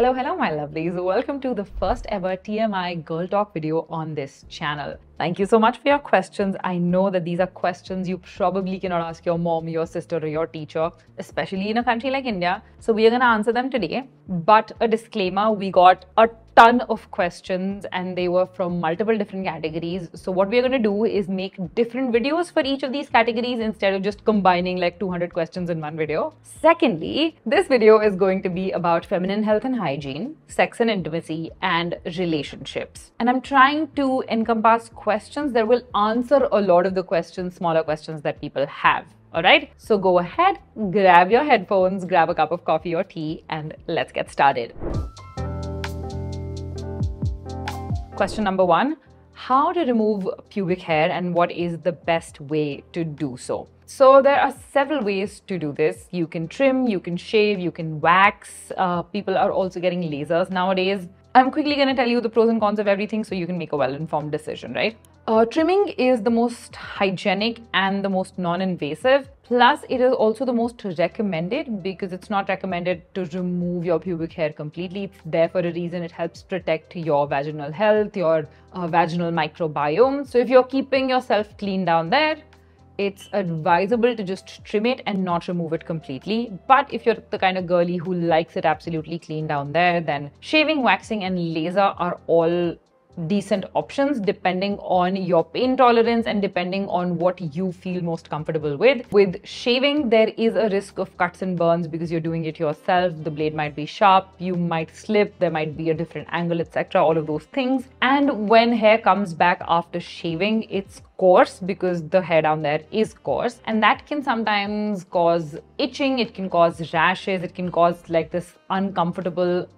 Hello, my lovelies. Welcome to the first ever TMI Girl Talk video on this channel. Thank you so much for your questions. I know that these are questions you probably cannot ask your mom, your sister, or your teacher, especially in a country like India. So we are going to answer them today. But a disclaimer, we got a ton of questions and they were from multiple different categories. So what we're going to do is make different videos for each of these categories instead of just combining like 200 questions in one video. Secondly, this video is going to be about feminine health and hygiene, sex and intimacy, and relationships. And I'm trying to encompass questions that will answer a lot of the questions, smaller questions that people have. All right, so go ahead, grab your headphones, grab a cup of coffee or tea, and let's get started. Question number one, how to remove pubic hair and what is the best way to do so? So there are several ways to do this. You can trim, you can shave, you can wax. People are also getting lasers nowadays. I'm quickly going to tell you the pros and cons of everything so you can make a well-informed decision, right? Trimming is the most hygienic and the most non-invasive. Plus, it is also the most recommended because it's not recommended to remove your pubic hair completely. It's there for a reason. It helps protect your vaginal health, your vaginal microbiome. So if you're keeping yourself clean down there, it's advisable to just trim it and not remove it completely. But if you're the kind of girly who likes it absolutely clean down there, then shaving, waxing, and laser are all decent options depending on your pain tolerance and depending on what you feel most comfortable with. With shaving, there is a risk of cuts and burns because you're doing it yourself. The blade might be sharp, you might slip, there might be a different angle, etc. All of those things. And when hair comes back after shaving, it's coarse because the hair down there is coarse, and that can sometimes cause itching, it can cause rashes, it can cause like this uncomfortable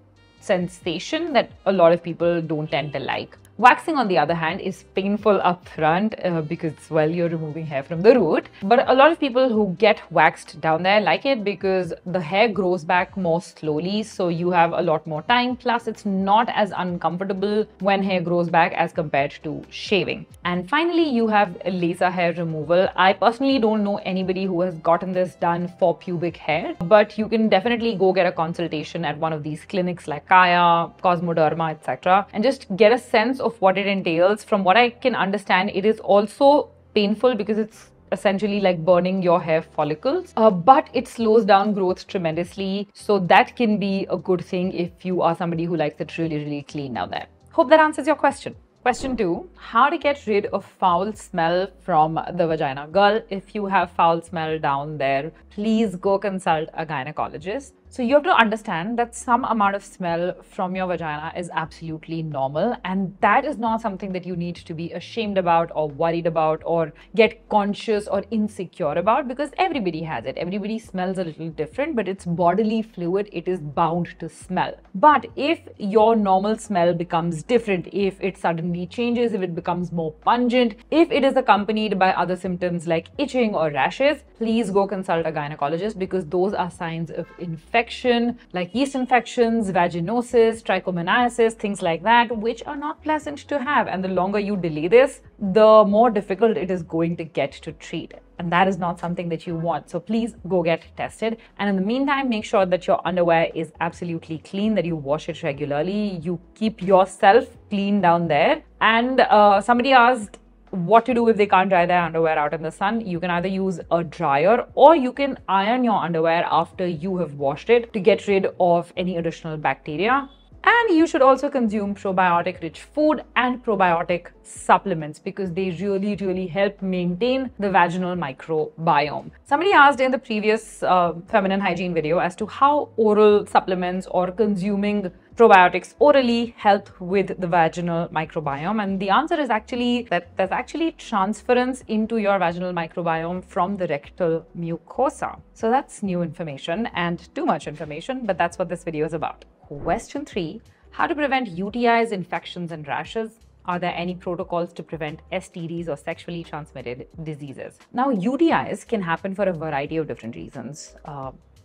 sensation that a lot of people don't tend to like. Waxing, on the other hand, is painful up front because, well, you're removing hair from the root. But a lot of people who get waxed down there like it because the hair grows back more slowly, so you have a lot more time. Plus, it's not as uncomfortable when hair grows back as compared to shaving. And finally, you have laser hair removal. I personally don't know anybody who has gotten this done for pubic hair, but you can definitely go get a consultation at one of these clinics like Kaya, Cosmoderma, etc. and just get a sense of what it entails. From what I can understand, it is also painful because it's essentially like burning your hair follicles, but it slows down growth tremendously. So that can be a good thing if you are somebody who likes it really, really clean down there. Hope that answers your question. Question 2, how to get rid of foul smell from the vagina. Girl, if you have foul smell down there, please go consult a gynecologist. So you have to understand that some amount of smell from your vagina is absolutely normal, and that is not something that you need to be ashamed about or worried about or get conscious or insecure about, because everybody has it. Everybody smells a little different, but it's bodily fluid. It is bound to smell. But if your normal smell becomes different, if it suddenly changes, if it becomes more pungent, if it is accompanied by other symptoms like itching or rashes, please go consult a gynecologist, because those are signs of infection like yeast infections, vaginosis, trichomoniasis, things like that, which are not pleasant to have. And the longer you delay this, the more difficult it is going to get to treat. And that is not something that you want. So please go get tested. And in the meantime, make sure that your underwear is absolutely clean, that you wash it regularly, you keep yourself clean down there. And somebody asked what to do if they can't dry their underwear out in the sun. You can either use a dryer or you can iron your underwear after you have washed it to get rid of any additional bacteria. And you should also consume probiotic-rich food and probiotic supplements because they really, really help maintain the vaginal microbiome. Somebody asked in the previous feminine hygiene video as to how oral supplements or consuming probiotics orally help with the vaginal microbiome, and the answer is actually that there's actually transference into your vaginal microbiome from the rectal mucosa. So that's new information and too much information, but that's what this video is about. Question 3, how to prevent UTIs, infections, and rashes. Are there any protocols to prevent STDs or sexually transmitted diseases? Now, UTIs can happen for a variety of different reasons.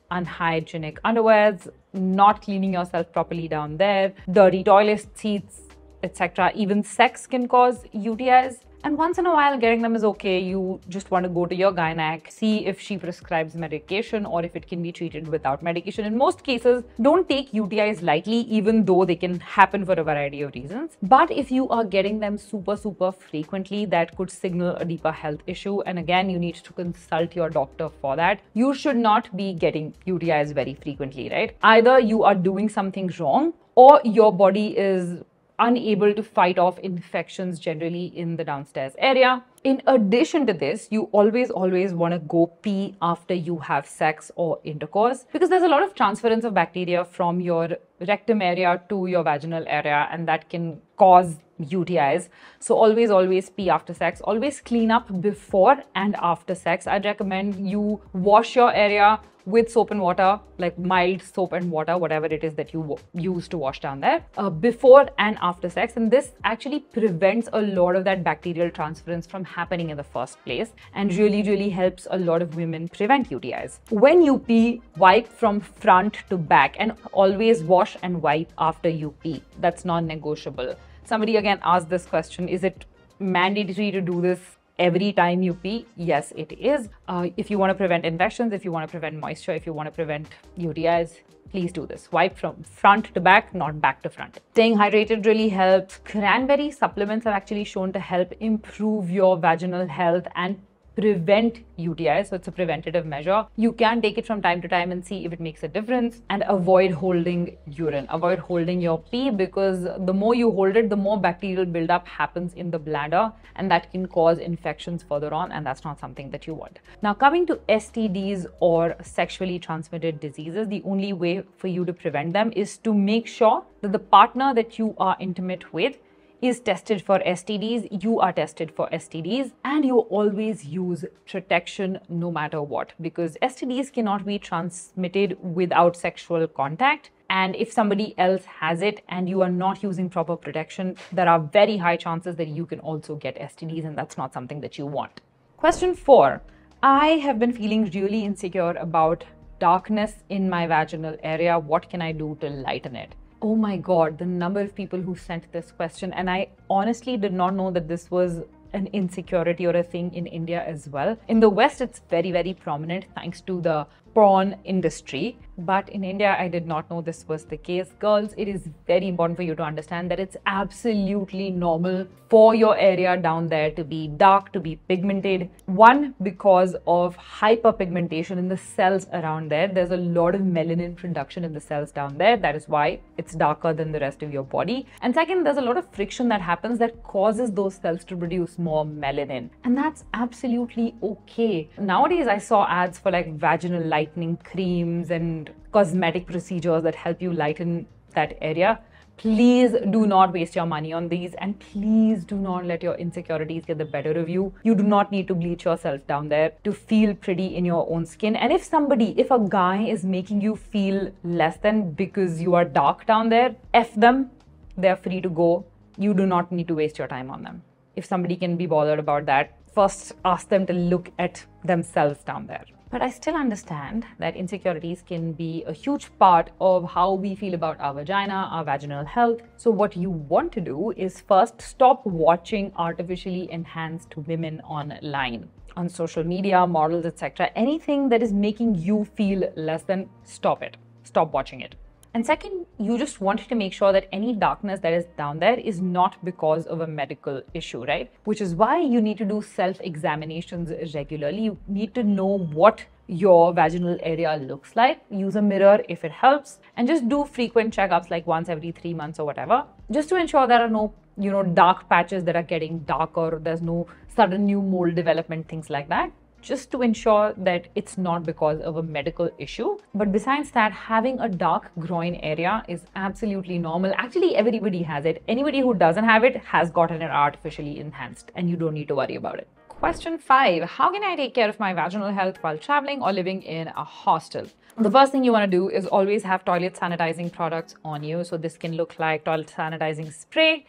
Unhygienic underwears, not cleaning yourself properly down there, dirty toilet seats, etc. Even sex can cause UTIs. And once in a while, getting them is okay. You just want to go to your gynac, see if she prescribes medication or if it can be treated without medication. In most cases, don't take UTIs lightly, even though they can happen for a variety of reasons. But if you are getting them super frequently, that could signal a deeper health issue. And again, you need to consult your doctor for that. You should not be getting UTIs very frequently, right? Either you are doing something wrong or your body is unable to fight off infections generally in the downstairs area. In addition to this, you always want to go pee after you have sex or intercourse, because there's a lot of transference of bacteria from your rectum area to your vaginal area, and that can cause UTIs. So always pee after sex. Always clean up before and after sex. I'd recommend you wash your area with soap and water, like mild soap and water, whatever it is that you use to wash down there, before and after sex. And this actually prevents a lot of that bacterial transference from happening in the first place, and really helps a lot of women prevent UTIs. When you pee, wipe from front to back, and always wash and wipe after you pee. That's non-negotiable. Somebody again asked this question, is it mandatory to do this every time you pee? Yes, it is. If you want to prevent infections, if you want to prevent moisture, if you want to prevent UTIs, please do this. Wipe from front to back, not back to front. Staying hydrated really helps. Cranberry supplements have actually shown to help improve your vaginal health and prevent UTIs, so it's a preventative measure. You can take it from time to time and see if it makes a difference. And avoid holding urine. Avoid holding your pee, because the more you hold it, the more bacterial buildup happens in the bladder, and that can cause infections further on, and that's not something that you want. Now, coming to STDs or sexually transmitted diseases, the only way for you to prevent them is to make sure that the partner that you are intimate with is tested for STDs, you are tested for STDs, and you always use protection no matter what, because STDs cannot be transmitted without sexual contact. And if somebody else has it and you are not using proper protection, there are very high chances that you can also get STDs, and that's not something that you want. Question 4. I have been feeling really insecure about darkness in my vaginal area. What can I do to lighten it? Oh my God, the number of people who sent this question, and I honestly did not know that this was an insecurity or a thing in India as well. In the West, it's very prominent thanks to the porn industry. But in India, I did not know this was the case. Girls, it is very important for you to understand that it's absolutely normal for your area down there to be dark, to be pigmented. One, because of hyperpigmentation in the cells around there. There's a lot of melanin production in the cells down there. That is why it's darker than the rest of your body. And second, there's a lot of friction that happens that causes those cells to produce more melanin. And that's absolutely okay. Nowadays, I saw ads for like vaginal lightening creams and cosmetic procedures that help you lighten that area. Please do not waste your money on these, and please do not let your insecurities get the better of you. You do not need to bleach yourself down there to feel pretty in your own skin. And if a guy is making you feel less than because you are dark down there, F them. They're free to go. You do not need to waste your time on them. If somebody can be bothered about that, first ask them to look at themselves down there. But I still understand that insecurities can be a huge part of how we feel about our vagina, our vaginal health. So what you want to do is first stop watching artificially enhanced women online, on social media, models, etc. Anything that is making you feel less than, stop it. Stop watching it. And second, you just want to make sure that any darkness that is down there is not because of a medical issue, right? Which is why you need to do self-examinations regularly. You need to know what your vaginal area looks like. Use a mirror if it helps, and just do frequent checkups like once every 3 months or whatever, just to ensure there are no, dark patches that are getting darker. There's no sudden new mold development, things like that. Just to ensure that it's not because of a medical issue. But besides that, having a dark groin area is absolutely normal. Actually, everybody has it. Anybody who doesn't have it has gotten it artificially enhanced, and you don't need to worry about it. Question 5. How can I take care of my vaginal health while traveling or living in a hostel? The first thing you want to do is always have toilet sanitizing products on you. So this can look like toilet sanitizing spray.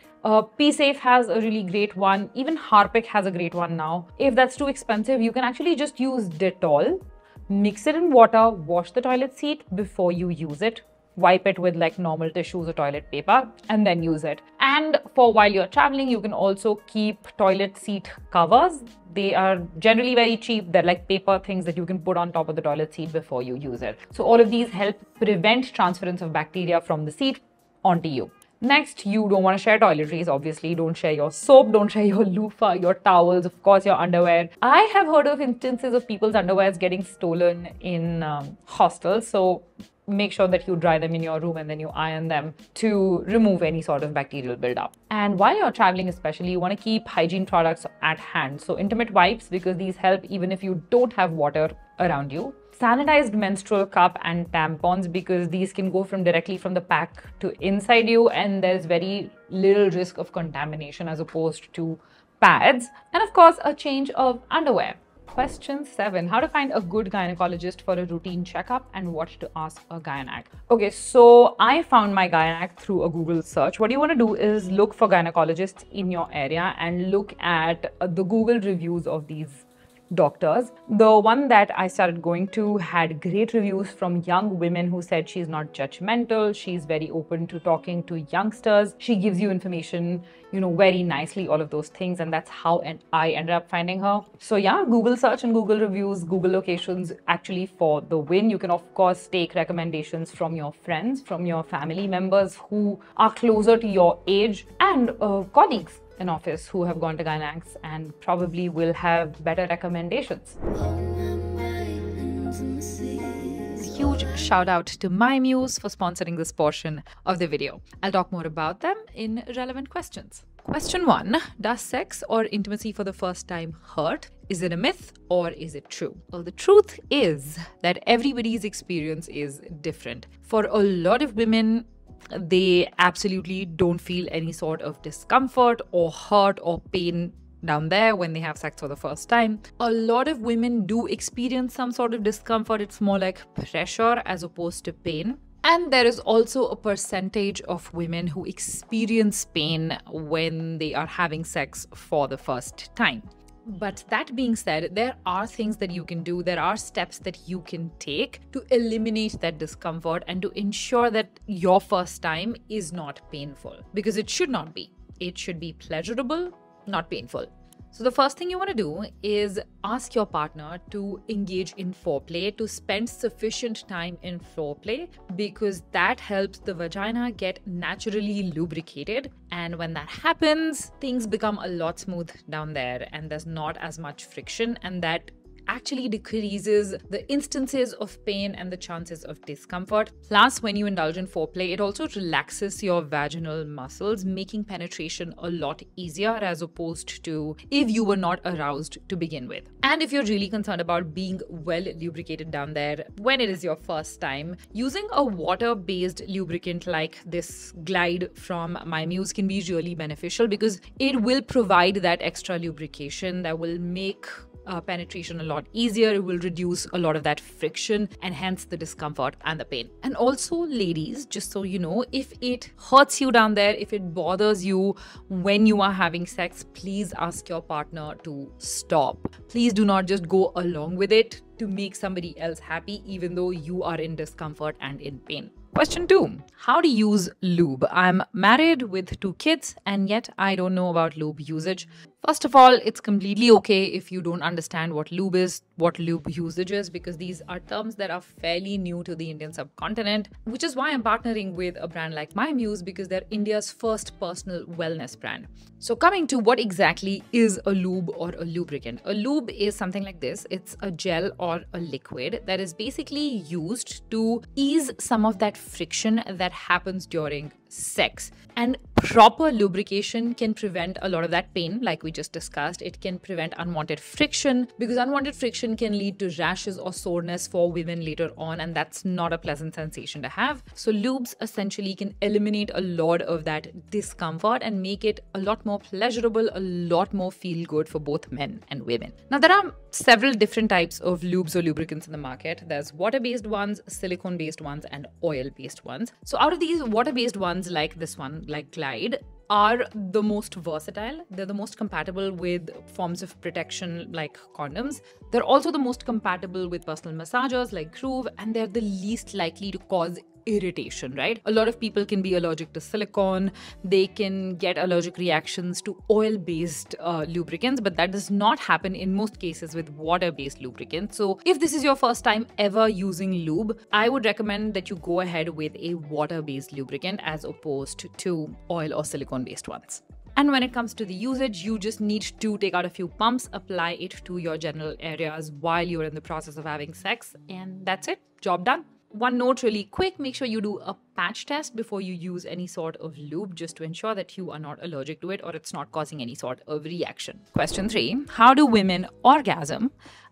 P-Safe has a really great one. Even Harpic has a great one now. If that's too expensive, you can actually just use Dettol, mix it in water, wash the toilet seat before you use it. wipe it with like normal tissues or toilet paper and then use it. And for while you're traveling, you can also keep toilet seat covers. They are generally very cheap. They're like paper things that you can put on top of the toilet seat before you use it. So all of these help prevent transference of bacteria from the seat onto you. Next, you don't want to share toiletries, obviously. Don't share your soap, don't share your loofah, your towels, of course, your underwear. I have heard of instances of people's underwears getting stolen in hostels. So make sure that you dry them in your room and then you iron them to remove any sort of bacterial buildup. And while you're traveling especially, you want to keep hygiene products at hand. So intimate wipes, because these help even if you don't have water around you. Sanitized menstrual cup and tampons, because these can go directly from the pack to inside you and there's very little risk of contamination as opposed to pads. And of course, a change of underwear. Question 7. How to find a good gynecologist for a routine checkup and what to ask a gynac. Okay, so I found my gynac through a Google search. What you want to do is look for gynecologists in your area and look at the Google reviews of these doctors. The one that I started going to had great reviews from young women who said she's not judgmental, she's very open to talking to youngsters, she gives you information, very nicely, all of those things, and that's how I ended up finding her. So yeah, Google search and Google reviews, Google locations actually for the win. You can of course take recommendations from your friends, from your family members who are closer to your age, and colleagues in office who have gone to gynacs and probably will have better recommendations. Huge shout out to My Muse for sponsoring this portion of the video. I'll talk more about them in relevant questions. Question 1. Does sex or intimacy for the first time hurt? Is it a myth or is it true? Well, the truth is that everybody's experience is different. For a lot of women, they absolutely don't feel any sort of discomfort or hurt or pain down there when they have sex for the first time. A lot of women do experience some sort of discomfort. It's more like pressure as opposed to pain. And there is also a percentage of women who experience pain when they are having sex for the first time. But that being said, there are things that you can do, there are steps that you can take to eliminate that discomfort and to ensure that your first time is not painful. Because it should not be. It should be pleasurable, not painful. So the first thing you want to do is ask your partner to engage in foreplay, to spend sufficient time in foreplay, because that helps the vagina get naturally lubricated. And when that happens, things become a lot smooth down there and there's not as much friction, and that actually decreases the instances of pain and the chances of discomfort. Plus, when you indulge in foreplay, it also relaxes your vaginal muscles, making penetration a lot easier as opposed to if you were not aroused to begin with. And if you're really concerned about being well lubricated down there when it is your first time, using a water-based lubricant like this Glide from My Muse can be really beneficial, because it will provide that extra lubrication that will make penetration a lot easier. It will reduce a lot of that friction and hence the discomfort and the pain. And also, ladies, just so you know, if it hurts you down there, if it bothers you when you are having sex, please ask your partner to stop. Please do not just go along with it to make somebody else happy, even though you are in discomfort and in pain. Question 2. How to use lube. I'm married with 2 kids and yet I don't know about lube usage. First of all, it's completely okay if you don't understand what lube is, what lube usage is, because these are terms that are fairly new to the Indian subcontinent, which is why I'm partnering with a brand like My Muse, because they're India's first personal wellness brand. So coming to what exactly is a lube or a lubricant. A lube is something like this. It's a gel or a liquid that is basically used to ease some of that friction that happens during sex. And proper lubrication can prevent a lot of that pain, like we just discussed. It can prevent unwanted friction, because unwanted friction can lead to rashes or soreness for women later on, and that's not a pleasant sensation to have. So lubes essentially can eliminate a lot of that discomfort and make it a lot more pleasurable, a lot more feel good for both men and women. Now, there are several different types of lubes or lubricants in the market. There's water-based ones, silicone-based ones, and oil-based ones. So out of these water-based ones, like this one, like Glide, are the most versatile. They're the most compatible with forms of protection like condoms. They're also the most compatible with personal massagers like Craving, and they're the least likely to cause irritation, right? A lot of people can be allergic to silicone. They can get allergic reactions to oil-based lubricants, but that does not happen in most cases with water-based lubricants. So if this is your first time ever using lube, I would recommend that you go ahead with a water-based lubricant as opposed to oil or silicone-based ones. And when it comes to the usage, you just need to take out a few pumps, apply it to your genital areas while you're in the process of having sex, and that's it. Job done. One note really quick, make sure you do a patch test before you use any sort of lube, just to ensure that you are not allergic to it or it's not causing any sort of reaction. Question 3, how do women orgasm?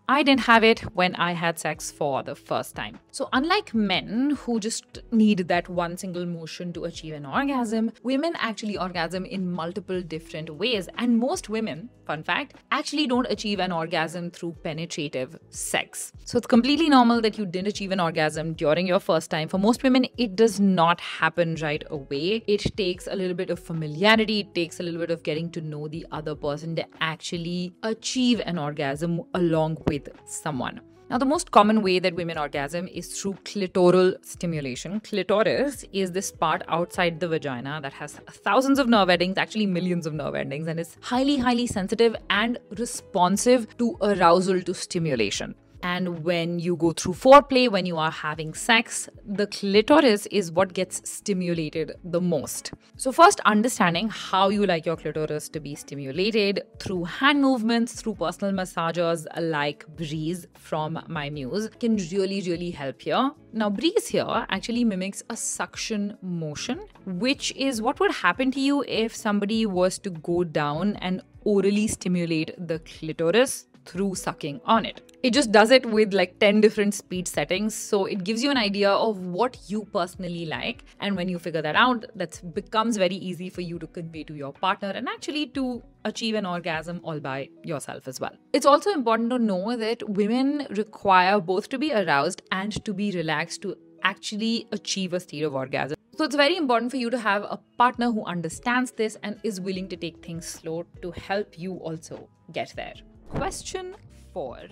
I didn't have it when I had sex for the first time. So unlike men who just need that one single motion to achieve an orgasm, women actually orgasm in multiple different ways. And most women, fun fact, actually don't achieve an orgasm through penetrative sex. So it's completely normal that you didn't achieve an orgasm during your first time. For most women, it does not happen right away. It takes a little bit of familiarity. It takes a little bit of getting to know the other person to actually achieve an orgasm along with someone. Now, the most common way that women orgasm is through clitoral stimulation. Clitoris is this part outside the vagina that has thousands of nerve endings, actually millions of nerve endings, and is highly, highly sensitive and responsive to arousal, to stimulation. And when you go through foreplay, when you are having sex, the clitoris is what gets stimulated the most. So first, understanding how you like your clitoris to be stimulated through hand movements, through personal massagers like Breeze from my muse can really, really help here. Now, Breeze here actually mimics a suction motion, which is what would happen to you if somebody was to go down and orally stimulate the clitoris through sucking on it. It just does it with like 10 different speed settings. So it gives you an idea of what you personally like. And when you figure that out, that becomes very easy for you to convey to your partner and actually to achieve an orgasm all by yourself as well. It's also important to know that women require both to be aroused and to be relaxed to actually achieve a state of orgasm. So it's very important for you to have a partner who understands this and is willing to take things slow to help you also get there. Question 4.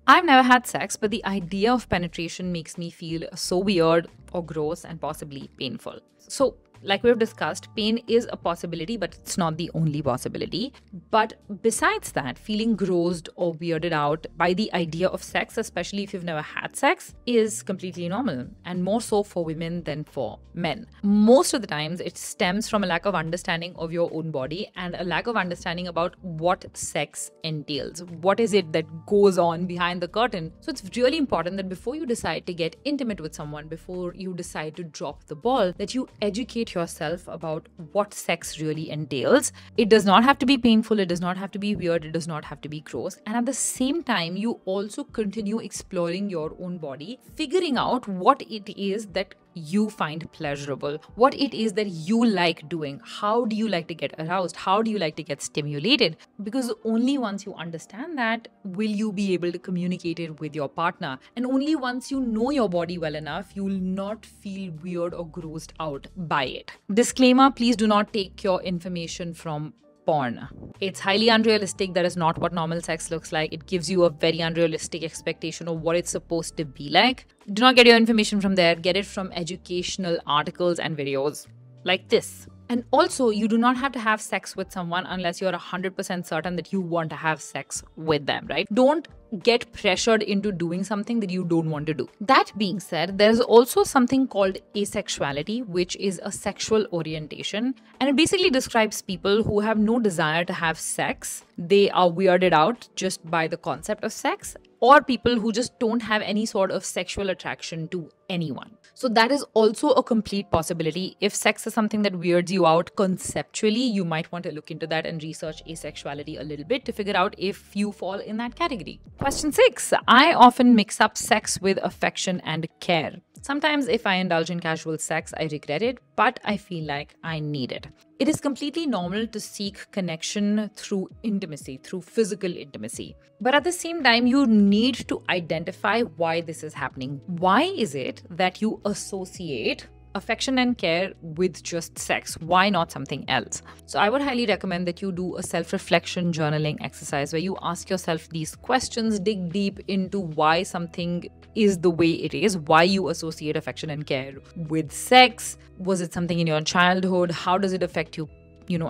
I've never had sex, but the idea of penetration makes me feel so weird or gross and possibly painful. So, like we've discussed, pain is a possibility, but it's not the only possibility. But besides that, feeling grossed or weirded out by the idea of sex, especially if you've never had sex, is completely normal, and more so for women than for men. Most of the times, it stems from a lack of understanding of your own body and a lack of understanding about what sex entails. What is it that goes on behind the curtain? So it's really important that before you decide to get intimate with someone, before you decide to drop the ball, that you educate yourself about what sex really entails. It does not have to be painful, it does not have to be weird, it does not have to be gross. And at the same time, you also continue exploring your own body, figuring out what it is that you find pleasurable, what it is that you like doing, how do you like to get aroused, how do you like to get stimulated, because only once you understand that will you be able to communicate it with your partner, and only once you know your body well enough you will not feel weird or grossed out by it. Disclaimer, please do not take your information from porn. It's highly unrealistic. That is not what normal sex looks like. It gives you a very unrealistic expectation of what it's supposed to be like. Do not get your information from there. Get it from educational articles and videos like this. And also, you do not have to have sex with someone unless you're 100% certain that you want to have sex with them, right? Don't get pressured into doing something that you don't want to do. That being said, there's also something called asexuality, which is a sexual orientation. And it basically describes people who have no desire to have sex. They are weirded out just by the concept of sex, or people who just don't have any sort of sexual attraction to anyone. So that is also a complete possibility. If sex is something that weirds you out conceptually, you might want to look into that and research asexuality a little bit to figure out if you fall in that category. Question 6. I often mix up sex with affection and care. Sometimes if I indulge in casual sex, I regret it, but I feel like I need it. It is completely normal to seek connection through intimacy, through physical intimacy. But at the same time, you need to identify why this is happening. Why is it that you associate affection and care with just sex. Why not something else? So I would highly recommend that you do a self-reflection journaling exercise where you ask yourself these questions, dig deep into why something is the way it is, why you associate affection and care with sex. Was it something in your childhood? How does it affect you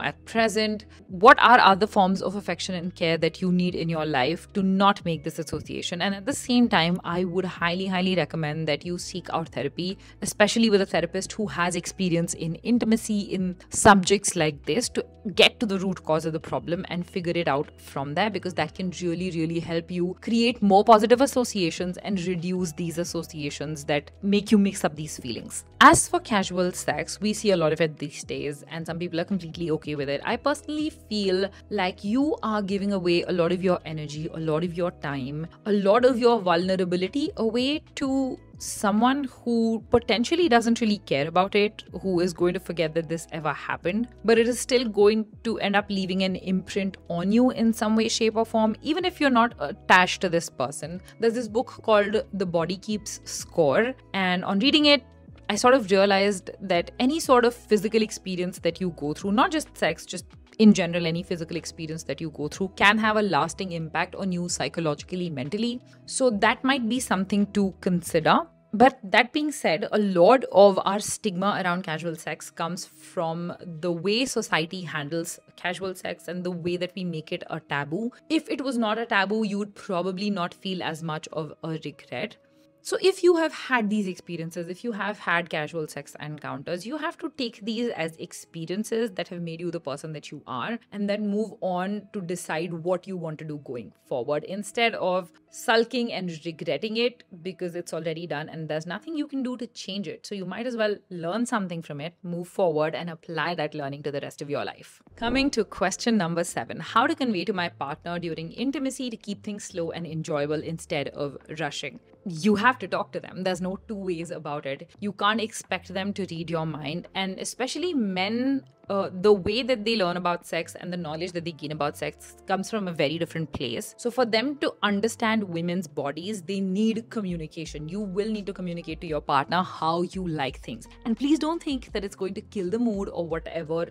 at present? What are other forms of affection and care that you need in your life to not make this association? And at the same time, I would highly recommend that you seek out therapy, especially with a therapist who has experience in intimacy, in subjects like this, to get to the root cause of the problem and figure it out from there, because that can really help you create more positive associations and reduce these associations that make you mix up these feelings. As for casual sex, we see a lot of it these days, and some people are completely okay with it. I personally feel like you are giving away a lot of your energy, a lot of your time, a lot of your vulnerability away to someone who potentially doesn't really care about it, who is going to forget that this ever happened, but it is still going to end up leaving an imprint on you in some way, shape or form, even if you're not attached to this person. There's this book called The Body Keeps Score, and on reading it, I sort of realized that any sort of physical experience that you go through, not just sex, just in general, any physical experience that you go through can have a lasting impact on you psychologically, mentally. So that might be something to consider. But that being said, a lot of our stigma around casual sex comes from the way society handles casual sex and the way that we make it a taboo. If it was not a taboo, you would probably not feel as much of a regret. So if you have had these experiences, if you have had casual sex encounters, you have to take these as experiences that have made you the person that you are, and then move on to decide what you want to do going forward, instead of sulking and regretting it because it's already done and there's nothing you can do to change it. So you might as well learn something from it, move forward and apply that learning to the rest of your life. Coming to question number 7, how to convey to my partner during intimacy to keep things slow and enjoyable instead of rushing. You have to talk to them. There's no two ways about it. You can't expect them to read your mind. And especially men, the way that they learn about sex and the knowledge that they gain about sex comes from a very different place. So for them to understand women's bodies, they need communication. You will need to communicate to your partner how you like things. And please don't think that it's going to kill the mood or whatever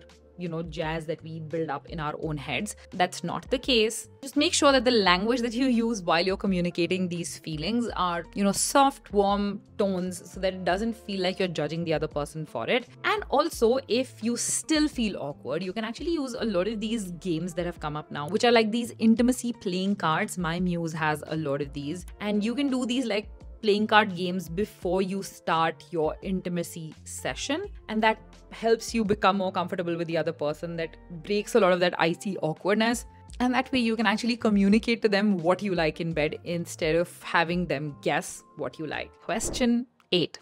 jazz that we build up in our own heads. That's not the case. Just make sure that the language that you use while you're communicating these feelings are, soft, warm tones, so that it doesn't feel like you're judging the other person for it. And also, if you still feel awkward, you can actually use a lot of these games that have come up now, which are like these intimacy playing cards. My Muse has a lot of these, and you can do these like playing card games before you start your intimacy session, and that helps you become more comfortable with the other person. That breaks a lot of that icy awkwardness, and that way you can actually communicate to them what you like in bed instead of having them guess what you like. Question 8.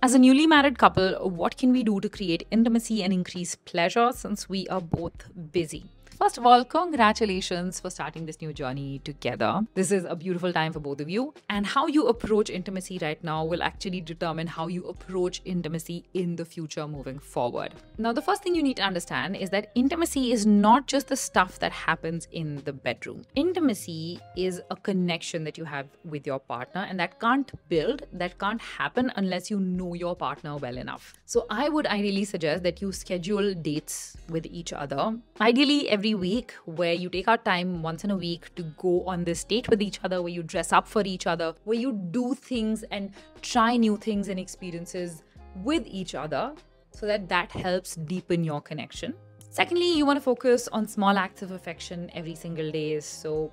As a newly married couple, what can we do to create intimacy and increase pleasure since we are both busy? First of all, congratulations for starting this new journey together. This is a beautiful time for both of you. And how you approach intimacy right now will actually determine how you approach intimacy in the future moving forward. Now, the first thing you need to understand is that intimacy is not just the stuff that happens in the bedroom. Intimacy is a connection that you have with your partner, and that can't happen unless you know your partner well enough. So I would ideally suggest that you schedule dates with each other, ideally every week, where you take out time once in a week to go on this date with each other, where you dress up for each other, where you do things and try new things and experiences with each other, so that helps deepen your connection. Secondly, you want to focus on small acts of affection every single day. So,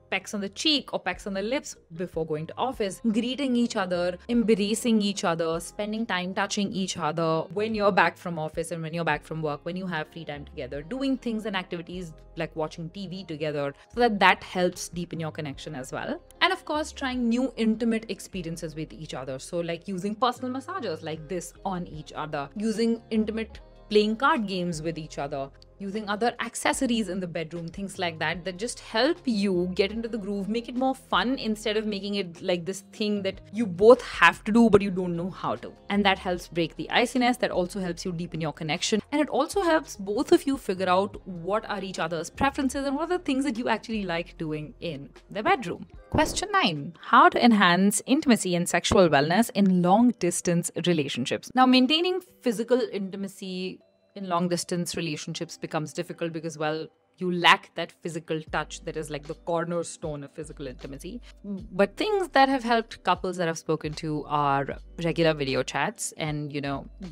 pecks on the cheek or pecks on the lips before going to office, greeting each other, embracing each other, spending time touching each other when you're back from office and when you're back from work, when you have free time together, doing things and activities like watching TV together, so that helps deepen your connection as well. And of course, trying new intimate experiences with each other. So like using personal massagers like this on each other, using intimate playing card games with each other, using other accessories in the bedroom, things like that, that just help you get into the groove, make it more fun instead of making it like this thing that you both have to do but you don't know how to. And that helps break the iciness, that also helps you deepen your connection, and it also helps both of you figure out what are each other's preferences and what are the things that you actually like doing in the bedroom. Question 9. How to enhance intimacy and sexual wellness in long-distance relationships. Now, maintaining physical intimacy in long-distance relationships becomes difficult because, well, you lack that physical touch that is like the cornerstone of physical intimacy. But things that have helped couples that I've spoken to are regular video chats and,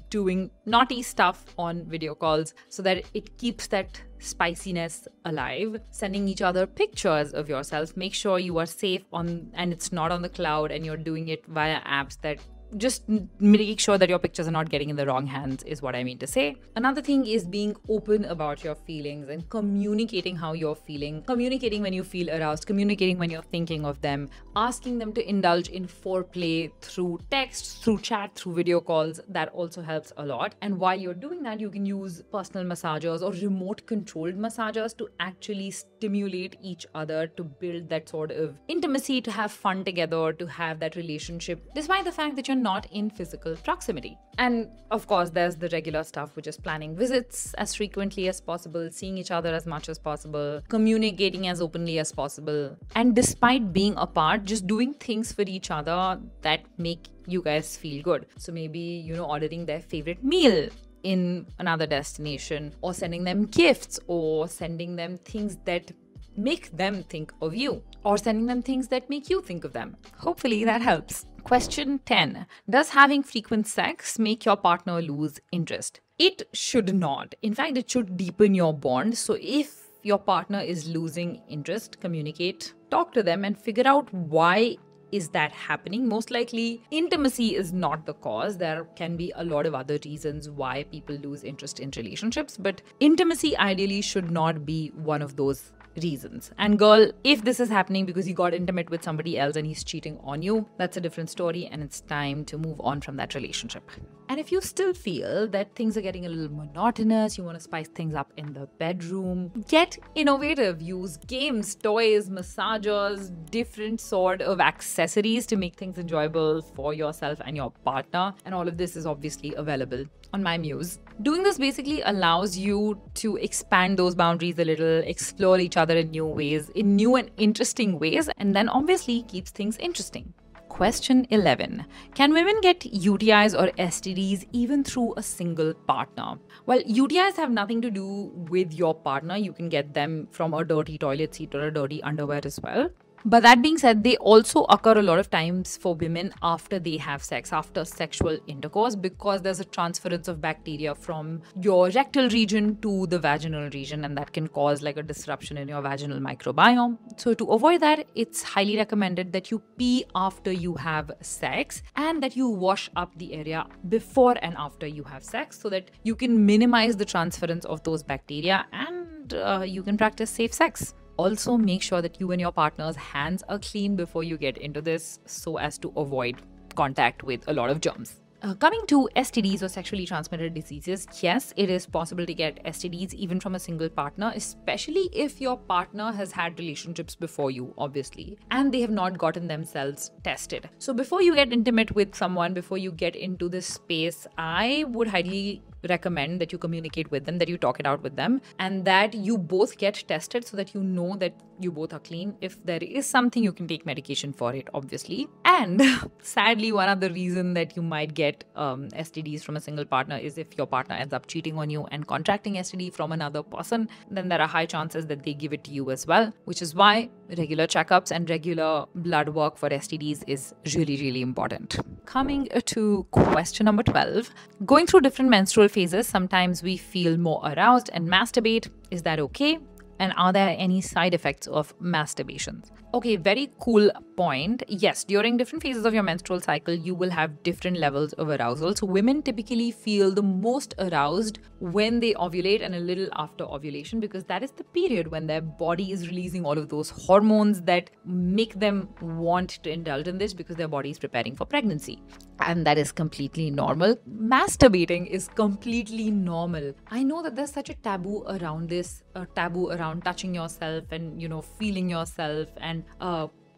doing naughty stuff on video calls so that it keeps that spiciness alive. Sending each other pictures of yourself. Make sure you are safe and it's not on the cloud and you're doing it via apps that just make sure that your pictures are not getting in the wrong hands is what I mean to say. Another thing is being open about your feelings and communicating how you're feeling, communicating when you feel aroused, communicating when you're thinking of them, asking them to indulge in foreplay through text, through chat, through video calls. That also helps a lot. And while you're doing that, you can use personal massagers or remote controlled massagers to actually stimulate each other, to build that sort of intimacy, to have fun together, to have that relationship, despite the fact that you're not in physical proximity. And of course, there's the regular stuff, which is planning visits as frequently as possible, seeing each other as much as possible, communicating as openly as possible. And despite being apart, just doing things for each other that make you guys feel good. So maybe, ordering their favorite meal in another destination, or sending them gifts, or sending them things that make them think of you, or sending them things that make you think of them. Hopefully that helps. Question 10. Does having frequent sex make your partner lose interest? It should not. In fact, it should deepen your bond. So if your partner is losing interest, communicate, talk to them and figure out why is that happening. Most likely, intimacy is not the cause. There can be a lot of other reasons why people lose interest in relationships, but intimacy ideally should not be one of those reasons. And girl, if this is happening because you got intimate with somebody else and he's cheating on you, that's a different story and it's time to move on from that relationship. And if you still feel that things are getting a little monotonous, you want to spice things up in the bedroom, get innovative. Use games, toys, massagers, different sort of accessories to make things enjoyable for yourself and your partner. And all of this is obviously available on my Muse. Doing this basically allows you to expand those boundaries a little, explore each other in new ways, in new and interesting ways, and then obviously keeps things interesting. Question 11. Can women get UTIs or STDs even through a single partner? Well, UTIs have nothing to do with your partner. You can get them from a dirty toilet seat or a dirty underwear as well. But that being said, they also occur a lot of times for women after they have sex, after sexual intercourse, because there's a transference of bacteria from your rectal region to the vaginal region, and that can cause like a disruption in your vaginal microbiome. So to avoid that, it's highly recommended that you pee after you have sex and that you wash up the area before and after you have sex so that you can minimize the transference of those bacteria and you can practice safe sex. Also, make sure that you and your partner's hands are clean before you get into this so as to avoid contact with a lot of germs. Coming to STDs or sexually transmitted diseases, yes, it is possible to get STDs even from a single partner, especially if your partner has had relationships before you, obviously, and they have not gotten themselves tested. So before you get intimate with someone, before you get into this space, I would highly recommend that you communicate with them, that you talk it out with them, and that you both get tested so that you know that you both are clean. If there is something, you can take medication for it, obviously. And sadly, one of the reasons that you might get STDs from a single partner is if your partner ends up cheating on you and contracting STD from another person, then there are high chances that they give it to you as well, which is why regular checkups and regular blood work for STDs is really, really important. Coming to question number 12, going through different menstrual phases, sometimes we feel more aroused and masturbate. Is that okay? And are there any side effects of masturbation? Okay, very cool point. Yes, during different phases of your menstrual cycle, you will have different levels of arousal. So women typically feel the most aroused when they ovulate and a little after ovulation, because that is the period when their body is releasing all of those hormones that make them want to indulge in this, because their body is preparing for pregnancy. And that is completely normal. Masturbating is completely normal. I know that there's such a taboo around this, a taboo around touching yourself and, feeling yourself and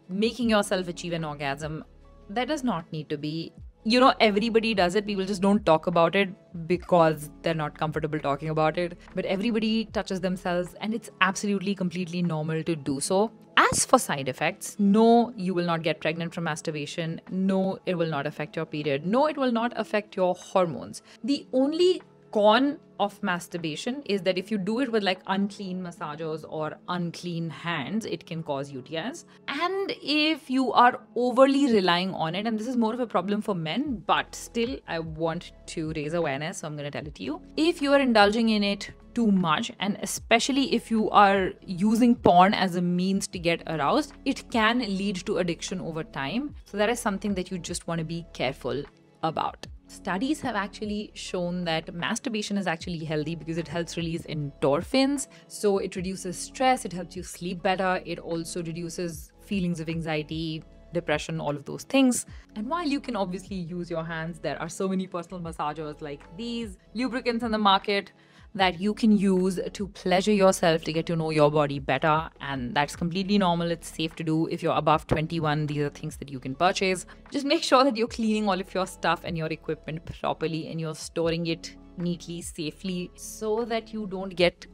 making yourself achieve an orgasm. That does not need to be. Everybody does it. People just don't talk about it because they're not comfortable talking about it. But everybody touches themselves, and it's absolutely completely normal to do so. As for side effects, no, you will not get pregnant from masturbation. No, it will not affect your period. No, it will not affect your hormones. The only con of masturbation is that if you do it with like unclean massagers or unclean hands, it can cause UTIs. And if you are overly relying on it, and this is more of a problem for men, but still I want to raise awareness, so I'm going to tell it to you. If you are indulging in it too much, and especially if you are using porn as a means to get aroused, it can lead to addiction over time. So that is something that you just want to be careful about. Studies have actually shown that masturbation is actually healthy because it helps release endorphins. So it reduces stress, it helps you sleep better, it also reduces feelings of anxiety, depression, all of those things. And while you can obviously use your hands, there are so many personal massagers like these, lubricants in the market that you can use to pleasure yourself, to get to know your body better. And that's completely normal. It's safe to do. If you're above 21, these are things that you can purchase. Just make sure that you're cleaning all of your stuff and your equipment properly, and you're storing it neatly, safely, so that you don't get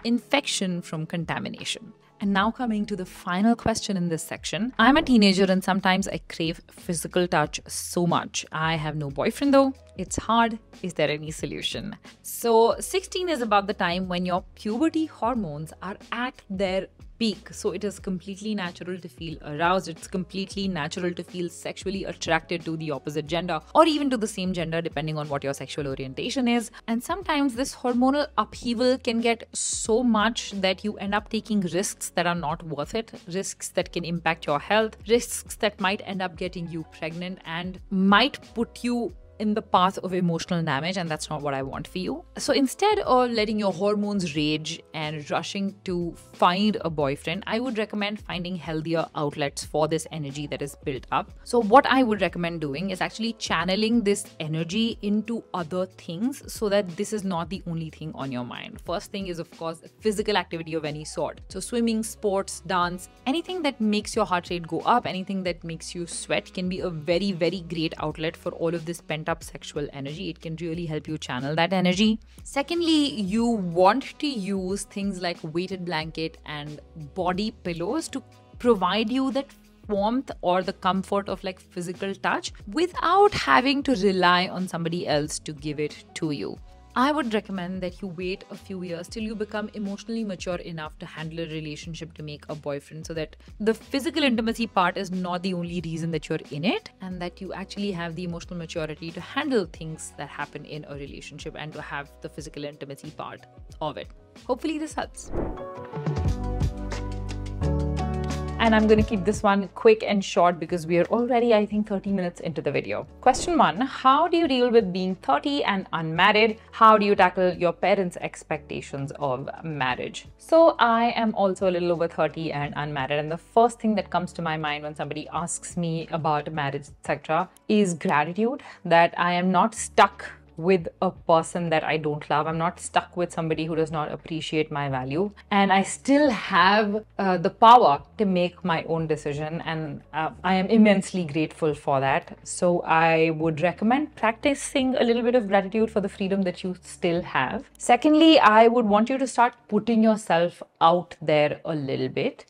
infection from contamination. And now coming to the final question in this section. I'm a teenager and sometimes I crave physical touch so much. I have no boyfriend though. It's hard. Is there any solution? So 16 is about the time when your puberty hormones are at their peak. So it is completely natural to feel aroused. It's completely natural to feel sexually attracted to the opposite gender or even to the same gender, depending on what your sexual orientation is. And sometimes this hormonal upheaval can get so much that you end up taking risks that are not worth it, risks that can impact your health, risks that might end up getting you pregnant and might put you in the path of emotional damage, and that's not what I want for you. So instead of letting your hormones rage and rushing to find a boyfriend, I would recommend finding healthier outlets for this energy that is built up. So what I would recommend doing is actually channeling this energy into other things so that this is not the only thing on your mind. First thing is, of course, physical activity of any sort. So swimming, sports, dance, anything that makes your heart rate go up, anything that makes you sweat can be a very, very great outlet for all of this pent up sexual energy. It can really help you channel that energy. Secondly, you want to use things like weighted blanket and body pillows to provide you that warmth or the comfort of like physical touch without having to rely on somebody else to give it to you. I would recommend that you wait a few years till you become emotionally mature enough to handle a relationship to make a boyfriend, so that the physical intimacy part is not the only reason that you're in it, and that you actually have the emotional maturity to handle things that happen in a relationship and to have the physical intimacy part of it. Hopefully this helps. And I'm going to keep this one quick and short because we are already, I think, 30 minutes into the video. Question 1, how do you deal with being 30 and unmarried? How do you tackle your parents' expectations of marriage? So I am also a little over 30 and unmarried, and the first thing that comes to my mind when somebody asks me about marriage, etc., is gratitude, that I am not stuck with a person that I don't love. I'm not stuck with somebody who does not appreciate my value, and I still have the power to make my own decision, and I am immensely grateful for that. So I would recommend practicing a little bit of gratitude for the freedom that you still have. Secondly, I would want you to start putting yourself out there a little bit,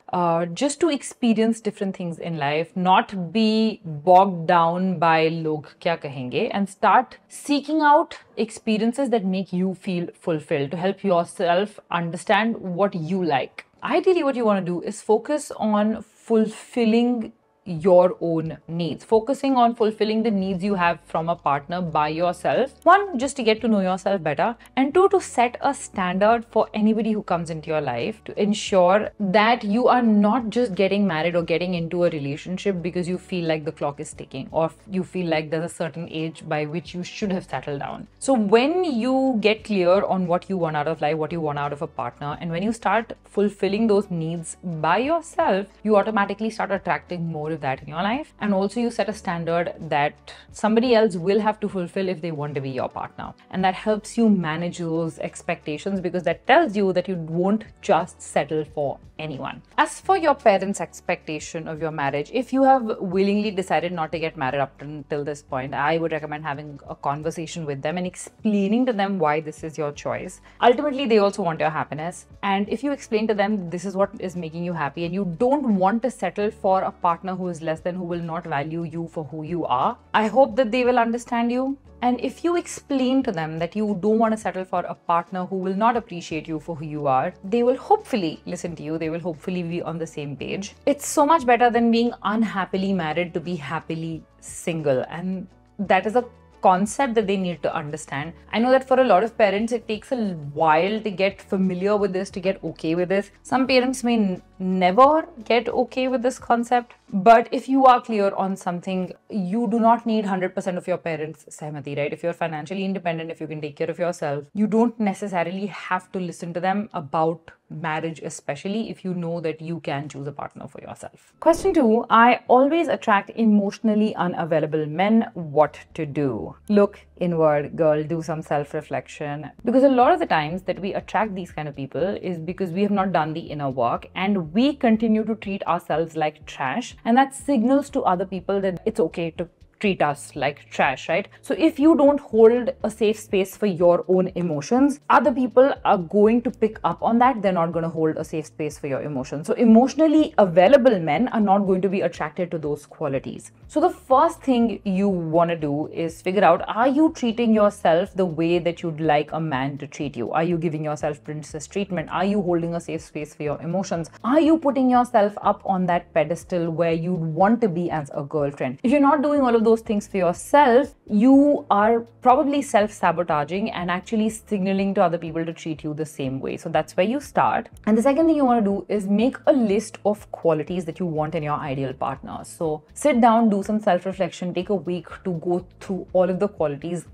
just to experience different things in life, not be bogged down by log kya kahenge, and start seeking out experiences that make you feel fulfilled, to help yourself understand what you like. Ideally, what you want to do is focus on fulfilling your own needs, focusing on fulfilling the needs you have from a partner by yourself. One, just to get to know yourself better, and two, to set a standard for anybody who comes into your life, to ensure that you are not just getting married or getting into a relationship because you feel like the clock is ticking, or you feel like there's a certain age by which you should have settled down. So when you get clear on what you want out of life, what you want out of a partner, and when you start fulfilling those needs by yourself, you automatically start attracting more of that in your life. And also you set a standard that somebody else will have to fulfill if they want to be your partner. And that helps you manage those expectations, because that tells you that you won't just settle for anyone. As for your parents' expectation of your marriage, if you have willingly decided not to get married up until this point, I would recommend having a conversation with them and explaining to them why this is your choice. Ultimately, they also want your happiness. And if you explain to them this is what is making you happy and you don't want to settle for a partner who is less than, who will not value you for who you are, I hope that they will understand you. And if you explain to them that you don't want to settle for a partner who will not appreciate you for who you are, they will hopefully listen to you. They will hopefully be on the same page. It's so much better than being unhappily married to be happily single. And that is a concept that they need to understand. I know that for a lot of parents, it takes a while to get familiar with this, to get okay with this. Some parents may never get okay with this concept. But if you are clear on something, you do not need 100% of your parents' sahmati, right? If you're financially independent, if you can take care of yourself, you don't necessarily have to listen to them about marriage, especially if you know that you can choose a partner for yourself. Question 2, I always attract emotionally unavailable men. What to do? Look inward, girl, do some self-reflection. Because a lot of the times that we attract these kind of people is because we have not done the inner work and we continue to treat ourselves like trash. And that signals to other people that it's okay to treat us like trash, right? So if you don't hold a safe space for your own emotions, other people are going to pick up on that. They're not going to hold a safe space for your emotions. So emotionally available men are not going to be attracted to those qualities. So the first thing you want to do is figure out, are you treating yourself the way that you'd like a man to treat you? Are you giving yourself princess treatment? Are you holding a safe space for your emotions? Are you putting yourself up on that pedestal where you want to be as a girlfriend? If you're not doing all of those things for yourself, you are probably self-sabotaging and actually signaling to other people to treat you the same way. So that's where you start. And the second thing you want to do is make a list of qualities that you want in your ideal partner. So sit down, do some self-reflection, take a week to go through all of the qualities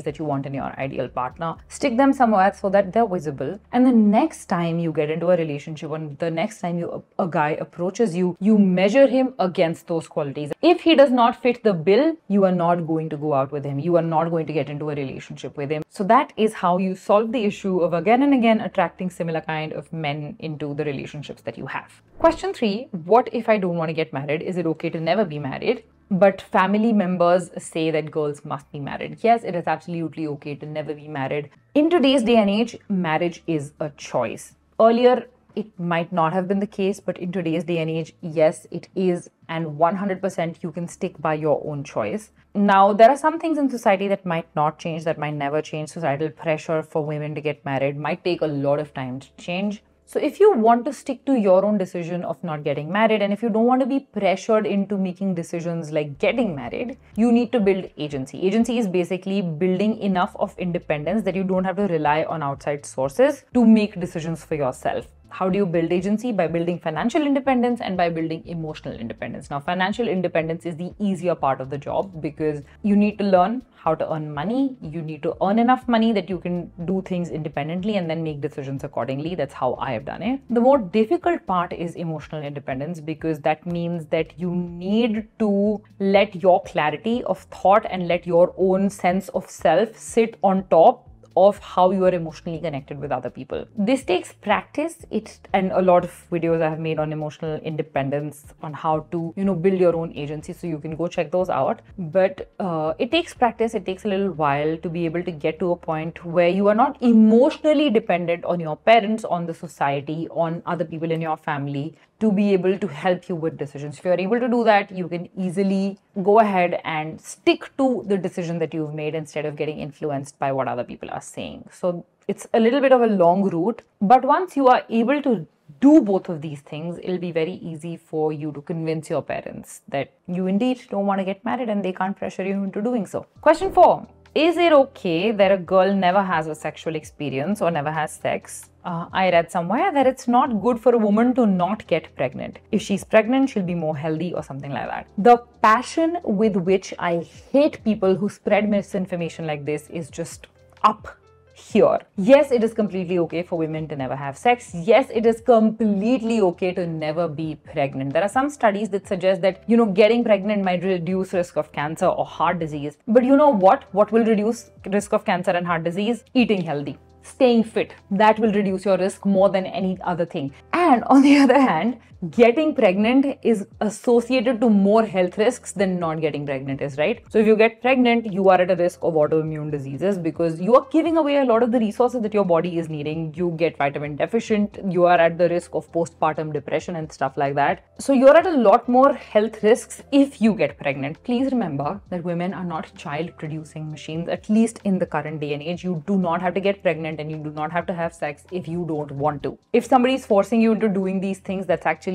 that you want in your ideal partner, stick them somewhere so that they're visible. And the next time you get into a relationship, and the next time a guy approaches you, you measure him against those qualities. If he does not fit the bill, you are not going to go out with him. You are not going to get into a relationship with him. So that is how you solve the issue of again and again attracting similar kind of men into the relationships that you have. Question 3, what if I don't want to get married? Is it okay to never be married? But family members say that girls must be married. Yes, it is absolutely okay to never be married. In today's day and age, marriage is a choice. Earlier, it might not have been the case, but in today's day and age, yes, it is. And 100% you can stick by your own choice. Now, there are some things in society that might not change, that might never change. Societal pressure for women to get married might take a lot of time to change. So if you want to stick to your own decision of not getting married, and if you don't want to be pressured into making decisions like getting married, you need to build agency. Agency is basically building enough of independence that you don't have to rely on outside sources to make decisions for yourself. How do you build agency? By building financial independence and by building emotional independence. Now, financial independence is the easier part of the job because you need to learn how to earn money. You need to earn enough money that you can do things independently and then make decisions accordingly. That's how I have done it. The more difficult part is emotional independence, because that means that you need to let your clarity of thought and let your own sense of self sit on top of how you are emotionally connected with other people. This takes practice. And a lot of videos I have made on emotional independence, on how to, build your own agency. So you can go check those out. But it takes practice. It takes a little while to be able to get to a point where you are not emotionally dependent on your parents, on the society, on other people in your family to be able to help you with decisions. If you're able to do that, you can easily go ahead and stick to the decision that you've made instead of getting influenced by what other people are saying. So it's a little bit of a long route, but once you are able to do both of these things, it'll be very easy for you to convince your parents that you indeed don't want to get married and they can't pressure you into doing so. Question 4. Is it okay that a girl never has a sexual experience or never has sex? I read somewhere that it's not good for a woman to not get pregnant. If she's pregnant, she'll be more healthy or something like that. The passion with which I hate people who spread misinformation like this is just up here. Yes, it is completely okay for women to never have sex. Yes, it is completely okay to never be pregnant. There are some studies that suggest that, getting pregnant might reduce risk of cancer or heart disease. But you know what? What will reduce risk of cancer and heart disease? Eating healthy. Staying fit. That will reduce your risk more than any other thing. And on the other hand, getting pregnant is associated to more health risks than not getting pregnant is, right? So if you get pregnant, you are at a risk of autoimmune diseases because you are giving away a lot of the resources that your body is needing. You get vitamin deficient, you are at the risk of postpartum depression and stuff like that. So you're at a lot more health risks if you get pregnant. Please remember that women are not child producing machines, at least in the current day and age. You do not have to get pregnant and you do not have to have sex if you don't want to. If somebody is forcing you into doing these things, that's actually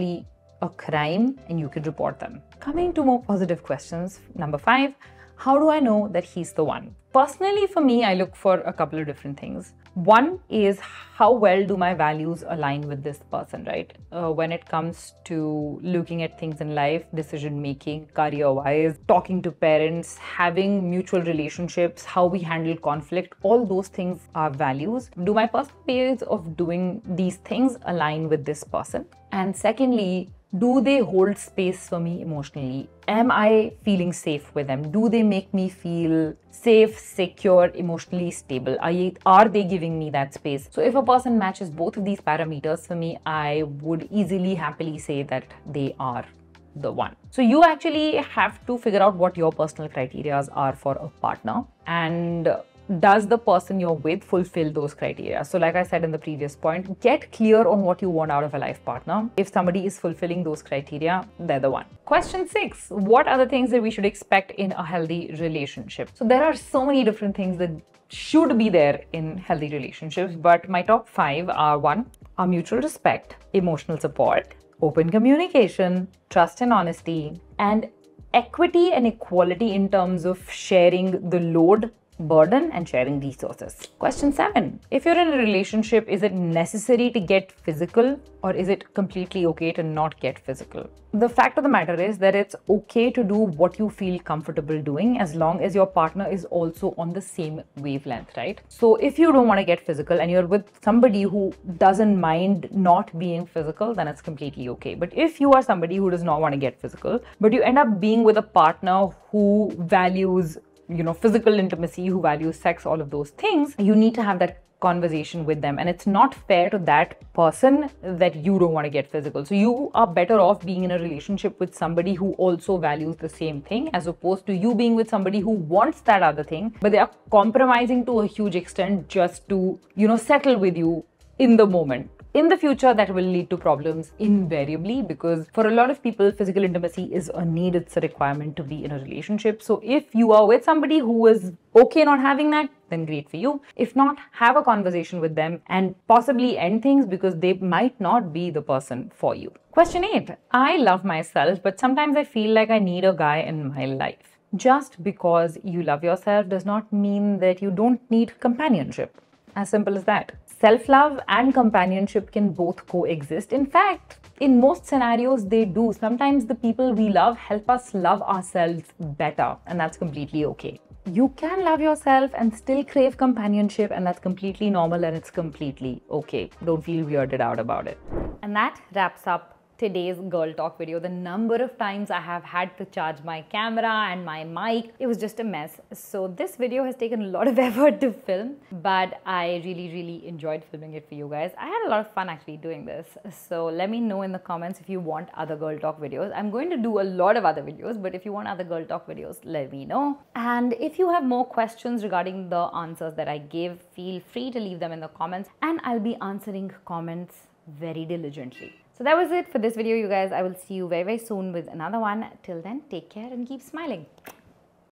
a crime and you can report them. Coming to more positive questions. Number 5, how do I know that he's the one? Personally, for me, I look for a couple of different things. One is how well do my values align with this person, right? When it comes to looking at things in life, decision making, career-wise, talking to parents, having mutual relationships, how we handle conflict, all those things are values. Do my personal ways of doing these things align with this person? And secondly, do they hold space for me emotionally? Am I feeling safe with them? Do they make me feel safe, secure, emotionally stable? Are they giving me that space? So if a person matches both of these parameters for me, I would easily, happily say that they are the one. So you actually have to figure out what your personal criteria are for a partner, and does the person you're with fulfill those criteria? So like I said in the previous point, get clear on what you want out of a life partner. If somebody is fulfilling those criteria, they're the one. Question 6, what are the things that we should expect in a healthy relationship? So there are so many different things that should be there in healthy relationships, but my top 5 are: 1, our mutual respect, emotional support, open communication, trust and honesty, and equity and equality in terms of sharing the load, burden, and sharing resources. Question 7, if you're in a relationship, is it necessary to get physical or is it completely okay to not get physical? The fact of the matter is that it's okay to do what you feel comfortable doing as long as your partner is also on the same wavelength, right? So if you don't want to get physical and you're with somebody who doesn't mind not being physical, then it's completely okay. But if you are somebody who does not want to get physical, but you end up being with a partner who values physical intimacy, who values sex, all of those things, you need to have that conversation with them. And it's not fair to that person that you don't want to get physical. So you are better off being in a relationship with somebody who also values the same thing, as opposed to you being with somebody who wants that other thing, but they are compromising to a huge extent just to, settle with you in the moment. In the future, that will lead to problems invariably, because for a lot of people, physical intimacy is a need, it's a requirement to be in a relationship. So if you are with somebody who is okay not having that, then great for you. If not, have a conversation with them and possibly end things, because they might not be the person for you. Question 8, I love myself, but sometimes I feel like I need a guy in my life. Just because you love yourself does not mean that you don't need companionship. As simple as that. Self-love and companionship can both coexist. In fact, in most scenarios, they do. Sometimes the people we love help us love ourselves better, and that's completely okay. You can love yourself and still crave companionship, and that's completely normal and it's completely okay. Don't feel weirded out about it. And that wraps up today's girl talk video. The number of times I have had to charge my camera and my mic, it was just a mess. So this video has taken a lot of effort to film, but I really enjoyed filming it for you guys. I had a lot of fun actually doing this. So let me know in the comments if you want other girl talk videos. I'm going to do a lot of other videos, but if you want other girl talk videos, let me know. And if you have more questions regarding the answers that I gave, feel free to leave them in the comments, and I'll be answering comments very diligently. So that was it for this video, you guys. I will see you very soon with another one. Till then, take care and keep smiling.